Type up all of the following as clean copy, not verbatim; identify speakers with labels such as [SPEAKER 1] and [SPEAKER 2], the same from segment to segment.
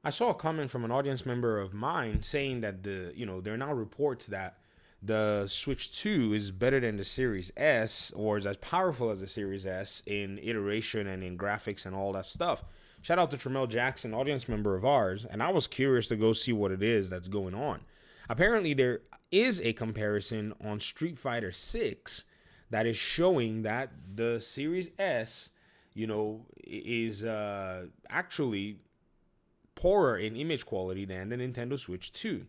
[SPEAKER 1] I saw a comment from an audience member of mine saying that there are now reports that the Switch 2 is better than the Series S or is as powerful as the Series S in iteration and in graphics and all that stuff. Shout out to Tremel Jackson, audience member of ours, and I was curious to go see what it is that's going on. Apparently, there is a comparison on Street Fighter 6 that is showing that the Series S, is actually poorer in image quality than the Nintendo Switch 2.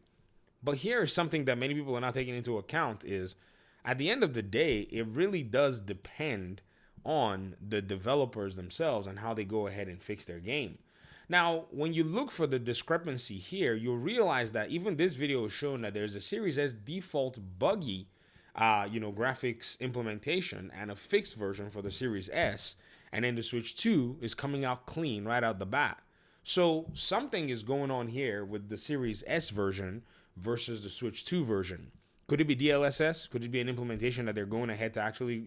[SPEAKER 1] But here's something that many people are not taking into account is at the end of the day, it really does depend on the developers themselves and how they go ahead and fix their game. Now, when you look for the discrepancy here, you'll realize that even this video is showing that there's a Series S default buggy, graphics implementation and a fixed version for the Series S, and then the Switch 2 is coming out clean right out the bat. So something is going on here with the Series S version versus the Switch 2 version. Could it be DLSS? Could it be an implementation that they're going ahead to actually,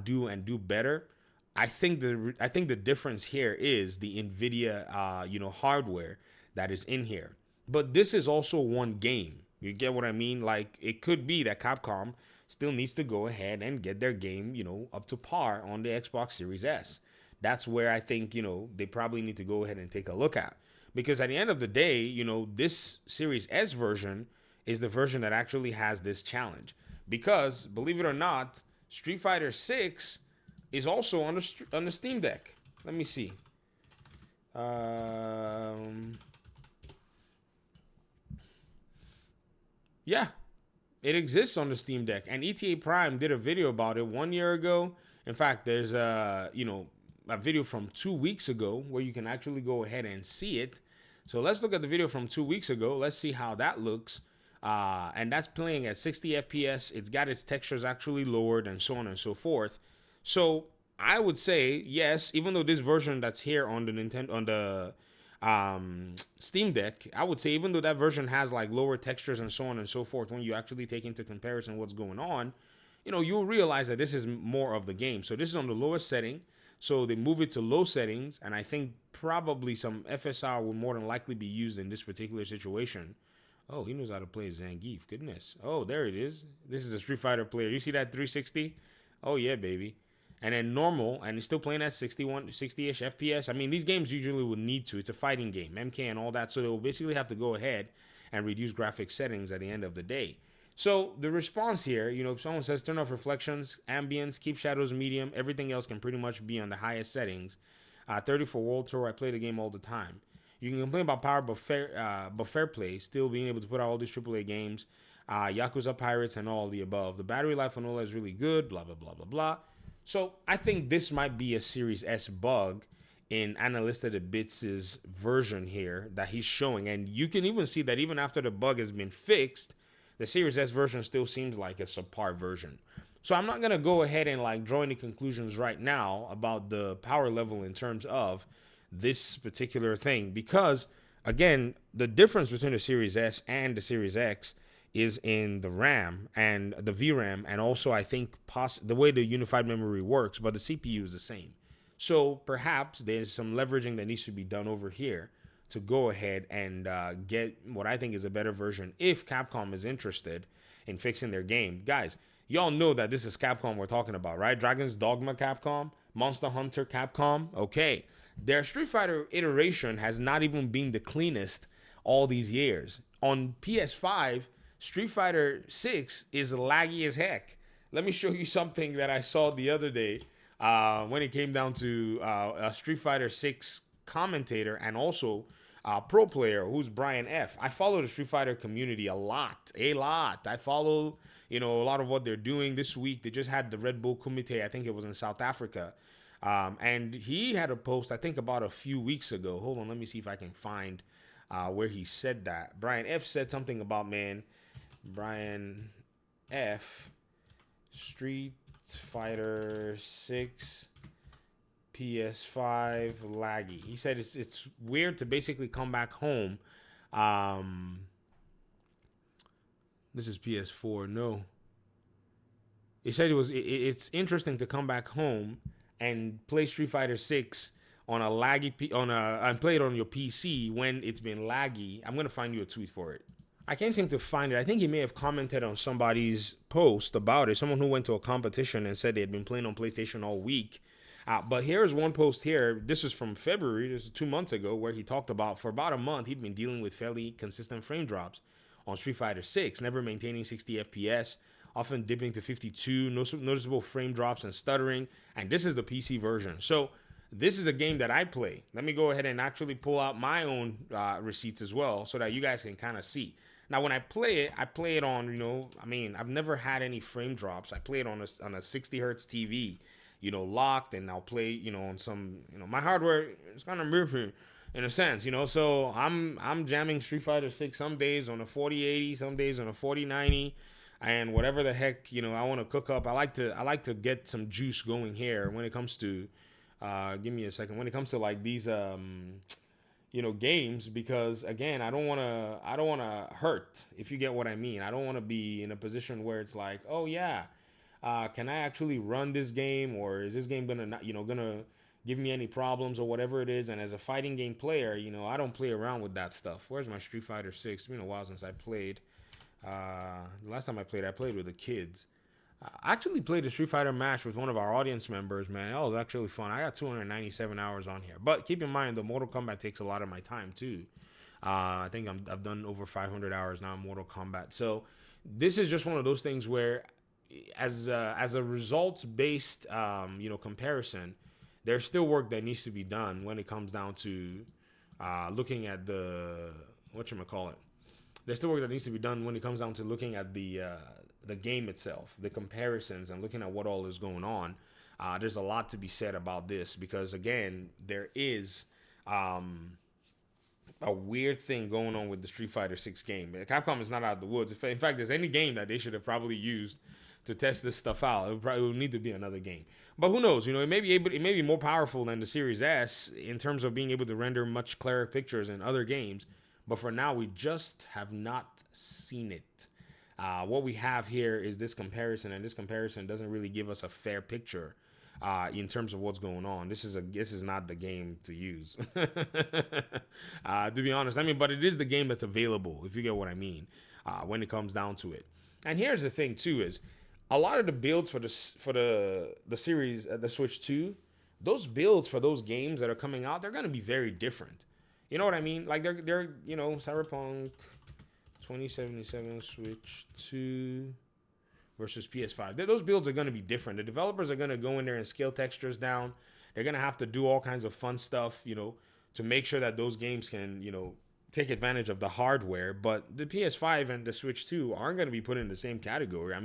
[SPEAKER 1] do better? I think the difference here is the Nvidia, hardware that is in here. But this is also one game. You get what I mean? Like it could be that Capcom still needs to go ahead and get their game, up to par on the Xbox Series S. That's where I think, they probably need to go ahead and take a look at. Because at the end of the day, this Series S version is the version that actually has this challenge. Because, believe it or not, Street Fighter 6 is also on the Steam Deck. Let me see. Yeah, it exists on the Steam Deck. And ETA Prime did a video about it 1 year ago. In fact, there's a video from 2 weeks ago where you can actually go ahead and see it. So let's look at the video from 2 weeks ago. Let's see how that looks. And that's playing at 60 FPS. It's got its textures actually lowered and so on and so forth. So I would say yes, even though this version that's here on the Steam Deck, I would say even though that version has like lower textures and so on and so forth, when you actually take into comparison what's going on, you'll realize that this is more of the game. So this is on the lowest setting. So they move it to low settings, and I think probably some FSR will more than likely be used in this particular situation. Oh, he knows how to play Zangief. Goodness. Oh, there it is. This is a Street Fighter player. You see that 360? Oh, yeah, baby. And then normal, and he's still playing at 60-ish FPS. I mean, these games usually would need to. It's a fighting game, MK and all that. So they'll basically have to go ahead and reduce graphic settings at the end of the day. So the response here, someone says turn off reflections, ambience, keep shadows medium. Everything else can pretty much be on the highest settings. 30 for World Tour. I play the game all the time. You can complain about power, but fair play. Still being able to put out all these AAA games, Yakuza Pirates, and all the above. The battery life on OLED is really good. Blah blah blah blah blah. So I think this might be a Series S bug in Analysta the Bits' version here that he's showing, and you can even see that even after the bug has been fixed, the Series S version still seems like a subpar version. So I'm not going to go ahead and like draw any conclusions right now about the power level in terms of this particular thing because, again, the difference between the Series S and the Series X is in the RAM and the VRAM, and also I think the way the unified memory works, but the CPU is the same. So perhaps there's some leveraging that needs to be done over here to go ahead and get what I think is a better version if Capcom is interested in fixing their game. Guys, y'all know that this is Capcom we're talking about, right? Dragon's Dogma Capcom, Monster Hunter Capcom. Okay, their Street Fighter iteration has not even been the cleanest all these years. On PS5, Street Fighter 6 is laggy as heck. Let me show you something that I saw the other day when it came down to a Street Fighter 6 commentator and also pro player who's Brian F. I follow the Street Fighter community a lot. I follow, a lot of what they're doing this week. They just had the Red Bull Kumite, I think it was in South Africa. And he had a post, I think about a few weeks ago. Hold on, let me see if I can find where he said that. Brian F said something about, Brian F, Street Fighter 6 PS5 laggy. He said it's weird to basically come back home. This is PS4. No. He said it's interesting to come back home and play Street Fighter 6 on a and play it on your PC when it's been laggy. I'm gonna find you a tweet for it. I can't seem to find it. I think he may have commented on somebody's post about it. Someone who went to a competition and said they had been playing on PlayStation all week. But here's one post here. This is from February. This is 2 months ago, where he talked about for about a month he'd been dealing with fairly consistent frame drops on Street Fighter 6, never maintaining 60 FPS, often dipping to 52, noticeable frame drops and stuttering. And this is the PC version. So this is a game that I play. Let me go ahead and actually pull out my own receipts as well so that you guys can kind of see. Now, when I play it on, I've never had any frame drops. I play it on a 60 hertz TV, locked, and I'll play, on some, my hardware is kind of moving in a sense, so I'm jamming Street Fighter 6 some days on a 4080, some days on a 4090, and whatever the heck, I want to cook up. I like to get some juice going here when it comes to, give me a second, when it comes to like these, games, because again, I don't want to hurt, if you get what I mean. I don't want to be in a position where it's like, oh yeah, can I actually run this game, or is this game gonna give me any problems or whatever it is. And as a fighting game player, I don't play around with that stuff. Where's my Street Fighter 6? It's been a while since I played. The last time I played with the kids. I actually played a Street Fighter match with one of our audience members, man. That was actually fun. I got 297 hours on here. But keep in mind, the Mortal Kombat takes a lot of my time, too. I think I've done over 500 hours now in Mortal Kombat. So this is just one of those things where, as a results-based, comparison, there's still work that needs to be done when it comes down to looking at the, whatchamacallit. There's still work that needs to be done when it comes down to looking at the game itself, the comparisons, and looking at what all is going on. There's a lot to be said about this because, again, there is a weird thing going on with the Street Fighter 6 game. Capcom is not out of the woods. In fact, there's any game that they should have probably used to test this stuff out, it would need to be another game. But who knows? It may be more powerful than the Series S in terms of being able to render much clearer pictures in other games. But for now, we just have not seen it. What we have here is this comparison, and this comparison doesn't really give us a fair picture in terms of what's going on. This is not the game to use, to be honest. But it is the game that's available, if you get what I mean, when it comes down to it. And here's the thing too: is a lot of the builds for the series, the Switch 2, those builds for those games that are coming out, they're gonna be very different. You know what I mean? Like they're Cyberpunk 2077 Switch 2 versus PS5. Those builds are going to be different. The developers are going to go in there and scale textures down. They're going to have to do all kinds of fun stuff, to make sure that those games can, take advantage of the hardware. But the PS5 and the Switch 2 aren't going to be put in the same category.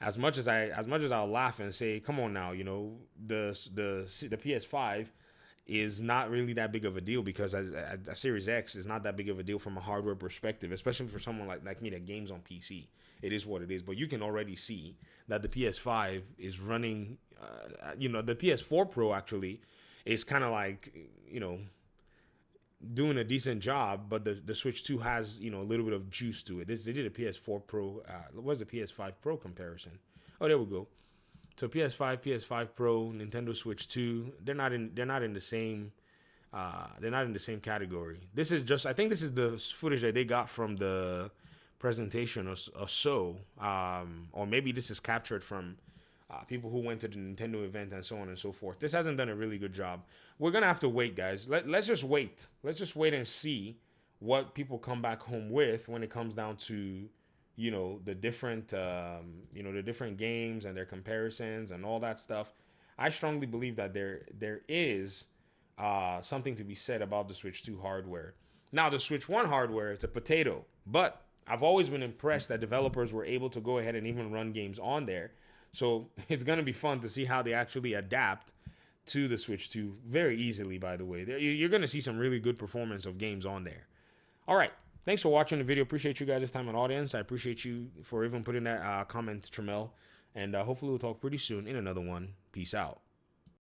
[SPEAKER 1] As much as I'll laugh and say, come on now, the PS5 is not really that big of a deal because a Series X is not that big of a deal from a hardware perspective, especially for someone like me that games on PC. It is what it is. But you can already see that the PS5 is running, the PS4 Pro actually is kind of like, doing a decent job, but the Switch 2 has, a little bit of juice to it. They did a PS4 Pro, what's the PS5 Pro comparison? Oh, there we go. So PS5, PS5 Pro, Nintendo Switch 2, they're not in the same category. I think this is the footage that they got from the presentation or so, or maybe this is captured from people who went to the Nintendo event and so on and so forth. This hasn't done a really good job. We're gonna have to wait, guys. Let's just wait. Let's just wait and see what people come back home with when it comes down to, the different games and their comparisons and all that stuff. I strongly believe that there is something to be said about the Switch 2 hardware. Now, the Switch 1 hardware, it's a potato, but I've always been impressed that developers were able to go ahead and even run games on there. So it's going to be fun to see how they actually adapt to the Switch 2 very easily, by the way. You're going to see some really good performance of games on there. All right. Thanks for watching the video. Appreciate you guys' time and audience. I appreciate you for even putting that comment, Tramel. And hopefully we'll talk pretty soon in another one. Peace out.